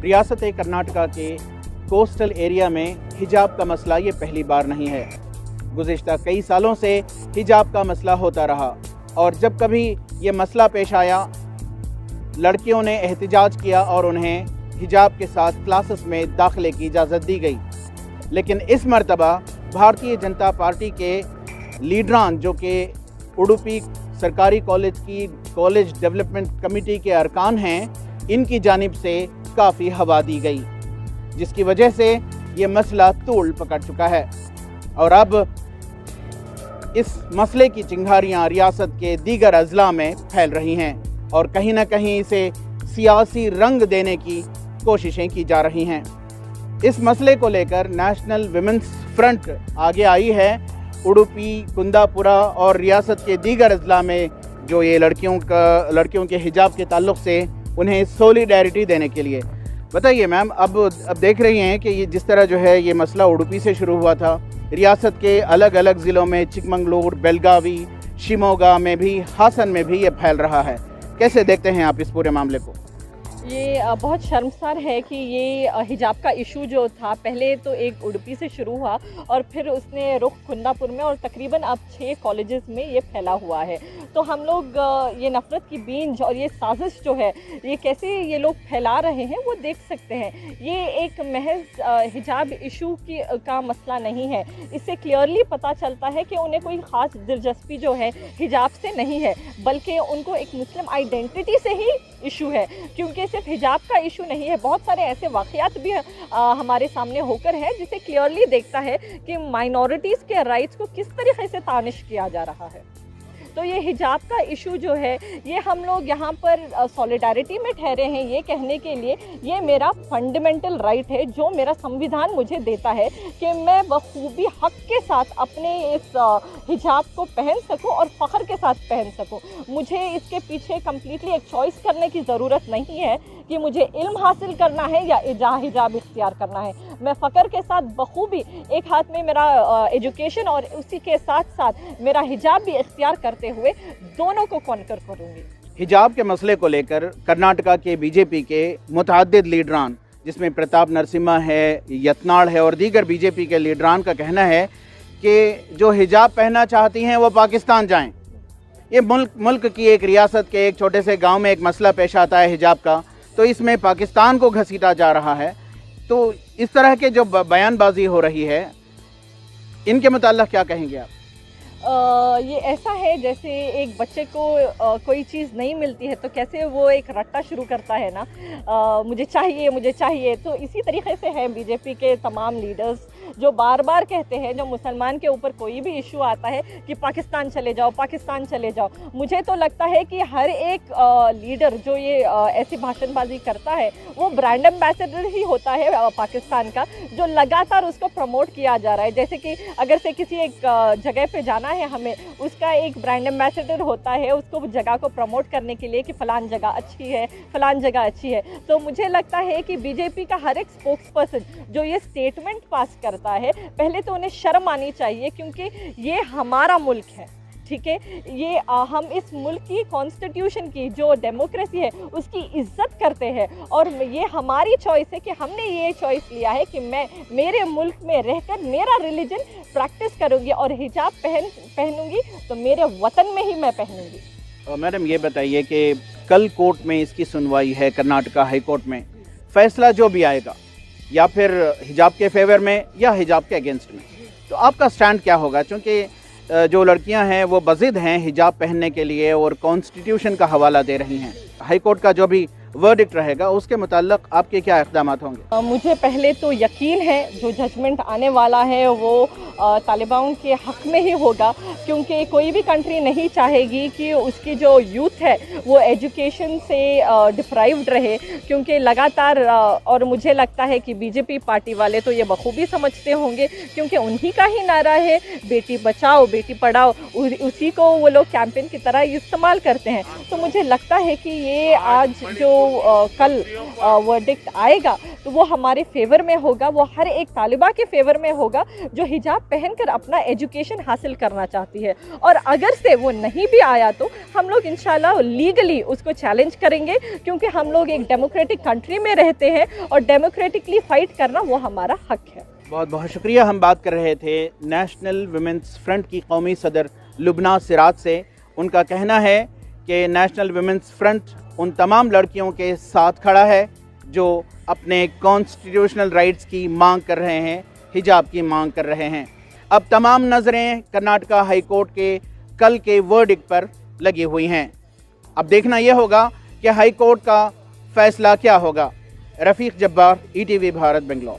ریاست کرناٹکا کے coastal area میں حجاب کا مسئلہ یہ پہلی بار نہیں ہے. گزشتہ کئی سالوں سے حجاب کا مسئلہ ہوتا رہا اور جب کبھی یہ مسئلہ پیش آیا لڑکیوں نے احتجاج کیا اور انہیں حجاب کے ساتھ کلاسز میں داخلے کی اجازت دی گئی. لیکن اس مرتبہ بھارتیہ جنتا پارٹی کے لیڈران جو کہ اڈوپی سرکاری کالج کی کالج ڈیولپمنٹ کمیٹی کے ارکان ہیں ان کی جانب سے کافی ہوا دی گئی جس کی وجہ سے یہ مسئلہ طول پکڑ چکا ہے اور اب اس مسئلے کی چنگاریاں ریاست کے دیگر اضلاع میں پھیل رہی ہیں اور کہیں نہ کہیں اسے سیاسی رنگ دینے کی کوششیں کی جا رہی ہیں. اس مسئلے کو لے کر نیشنل ویمنس فرنٹ آگے آئی ہے اڈوپی کنداپورا اور ریاست کے دیگر اضلاع میں جو یہ لڑکیوں کے حجاب کے تعلق سے انہیں سولیڈیرٹی دینے کے لیے. بتائیے میم، اب دیکھ رہی ہیں کہ یہ جس طرح جو ہے یہ مسئلہ اڈوپی سے شروع ہوا تھا، ریاست کے الگ الگ ضلعوں میں چکمنگلور، بیلگاوی، شیموگا میں بھی، ہاسن میں بھی یہ پھیل رہا ہے. کیسے دیکھتے ہیں آپ اس پورے معاملے کو؟ یہ بہت شرمسار ہے کہ یہ حجاب کا ایشو جو تھا پہلے تو ایک اڈوپی سے شروع ہوا اور پھر اس نے رخ کنداپور میں اور تقریباً اب 6 کالجز میں یہ پھیلا ہوا ہے. تو ہم لوگ یہ نفرت کی بینج اور یہ سازش جو ہے یہ کیسے یہ لوگ پھیلا رہے ہیں وہ دیکھ سکتے ہیں. یہ ایک محض حجاب ایشو کا مسئلہ نہیں ہے. اس سے کلیئرلی پتہ چلتا ہے کہ انہیں کوئی خاص دلچسپی جو ہے حجاب سے نہیں ہے بلکہ ان کو ایک مسلم آئیڈینٹی سے ہی ایشو ہے. کیونکہ صرف حجاب کا ایشو نہیں ہے، بہت سارے ایسے واقعات بھی ہمارے سامنے ہو کر ہے جسے کلیئرلی دیکھتا ہے کہ مائنورٹیز کے رائٹس کو کس طریقے سے تانش کیا جا رہا ہے. تو یہ حجاب کا ایشو جو ہے یہ ہم لوگ یہاں پر سولیڈیرٹی میں ٹھہرے ہیں یہ کہنے کے لیے یہ میرا فنڈامنٹل رائٹ ہے جو میرا سمویدھان مجھے دیتا ہے کہ میں بخوبی حق کے ساتھ اپنے اس حجاب کو پہن سکوں اور فخر کے ساتھ پہن سکوں. مجھے اس کے پیچھے کمپلیٹلی ایک چوائس کرنے کی ضرورت نہیں ہے کہ مجھے علم حاصل کرنا ہے یا حجاب اختیار کرنا ہے. میں فخر کے ساتھ بخوبی ایک ہاتھ میں میرا ایجوکیشن اور اسی کے ساتھ ساتھ میرا حجاب بھی اختیار کرتے ہوئے دونوں کو کانکر کروں گی. حجاب کے مسئلے کو لے کر کرناٹکا کے بی جے پی کے متعدد لیڈران جس میں پرتاپ نرسمہا ہے، یتناڑ ہے اور دیگر بی جے پی کے لیڈران کا کہنا ہے کہ جو حجاب پہننا چاہتی ہیں وہ پاکستان جائیں. یہ ملک کی ایک ریاست کے ایک چھوٹے سے گاؤں میں ایک مسئلہ پیش آتا ہے حجاب کا تو اس میں پاکستان کو گھسیٹا جا رہا ہے. تو اس طرح کے جو بیان بازی ہو رہی ہے ان کے متعلق کیا کہیں گے آپ؟ یہ ایسا ہے جیسے ایک بچے کو کوئی چیز نہیں ملتی ہے تو کیسے وہ ایک رٹا شروع کرتا ہے نا، مجھے چاہیے. تو اسی طریقے سے ہے بی جے پی کے تمام لیڈرز جو بار بار کہتے ہیں جو مسلمان کے اوپر کوئی بھی ایشو آتا ہے کہ پاکستان چلے جاؤ. مجھے تو لگتا ہے کہ ہر ایک لیڈر جو یہ ایسی بھاشن بازی کرتا ہے وہ برانڈ ایمبیسڈر ہی ہوتا ہے پاکستان کا جو لگاتار اس کو پروموٹ کیا جا رہا ہے. جیسے کہ اگر سے کسی ایک جگہ پہ جانا ہے ہمیں، اس کا ایک برانڈ ایمبیسڈر ہوتا ہے اس کو جگہ کو پروموٹ کرنے کے لیے کہ فلان جگہ اچھی ہے. تو مجھے لگتا ہے کہ بی جے پی کا ہر ایک اسپوکس پرسن جو یہ اسٹیٹمنٹ پاس کرتا ہے پہلے تو انہیں شرم آنی چاہیے کیونکہ یہ ہمارا ملک ہے. ٹھیک ہے، یہ ہم اس ملک کی کانسٹیٹیوشن کی جو ڈیموکریسی ہے اس کی عزت کرتے ہیں اور یہ ہماری چوائس ہے کہ ہم نے یہ چوائس لیا ہے کہ میں میرے ملک میں رہ کر میرا ریلیجن پریکٹس کروں گی اور حجاب پہنوں گی تو میرے وطن میں ہی میں پہنوں گی. میڈم یہ بتائیے کہ کل کورٹ میں اس کی سنوائی ہے کرناٹکا ہائی کورٹ میں، فیصلہ جو بھی آئے گا یا پھر حجاب کے فیور میں یا حجاب کے اگینسٹ میں، تو آپ کا سٹینڈ کیا ہوگا؟ چونکہ جو لڑکیاں ہیں وہ بضد ہیں حجاب پہننے کے لیے اور کانسٹیٹیوشن کا حوالہ دے رہی ہیں. ہائی کورٹ کا جو بھی ورڈکٹ رہے گا اس کے متعلق آپ کے کیا اقدامات ہوں گے؟ مجھے پہلے تو یقین ہے جو ججمنٹ آنے والا ہے وہ طالبان کے حق میں ہی ہوگا کیونکہ کوئی بھی کنٹری نہیں چاہے گی کہ اس کی جو یوتھ ہے وہ ایجوکیشن سے ڈپرائیوڈ رہے کیونکہ لگاتار اور مجھے لگتا ہے کہ بی جے پی پارٹی والے تو یہ بخوبی سمجھتے ہوں گے کیونکہ انہی کا ہی نعرہ ہے بیٹی بچاؤ بیٹی پڑھاؤ، اسی کو وہ لوگ کیمپین کی طرح استعمال کرتے ہیں. تو مجھے لگتا ہے کہ یہ آج جو کل ورڈکٹ آئے گا تو وہ ہمارے فیور میں ہوگا, وہ ہر ایک طالبہ کے فیور میں ہوگا جو حجاب پہن کر اپنا ایجوکیشن حاصل کرنا چاہتی ہے. اور اگر سے وہ نہیں بھی آیا تو ہم لوگ انشاءاللہ لیگلی اس کو چیلنج کریں گے, کیونکہ ہم لوگ ایک ڈیموکریٹک کنٹری میں رہتے ہیں اور ڈیموکریٹکلی فائٹ کرنا وہ ہمارا حق ہے. بہت بہت شکریہ. ہم بات کر رہے تھے نیشنل ویمنس فرنٹ کی قومی صدر لبنہ سراج سے. ان کا کہنا ہے کہ نیشنل ویمنس فرنٹ ان تمام لڑکیوں کے ساتھ کھڑا ہے جو اپنے کانسٹیٹیوشنل رائٹس کی مانگ کر رہے ہیں, حجاب کی مانگ کر رہے ہیں. اب تمام نظریں کرناٹکا ہائی کورٹ کے کل کے ورڈکٹ پر لگی ہوئی ہیں. اب دیکھنا یہ ہوگا کہ ہائی کورٹ کا فیصلہ کیا ہوگا. رفیق جبار, ETV بھارت, بنگلور.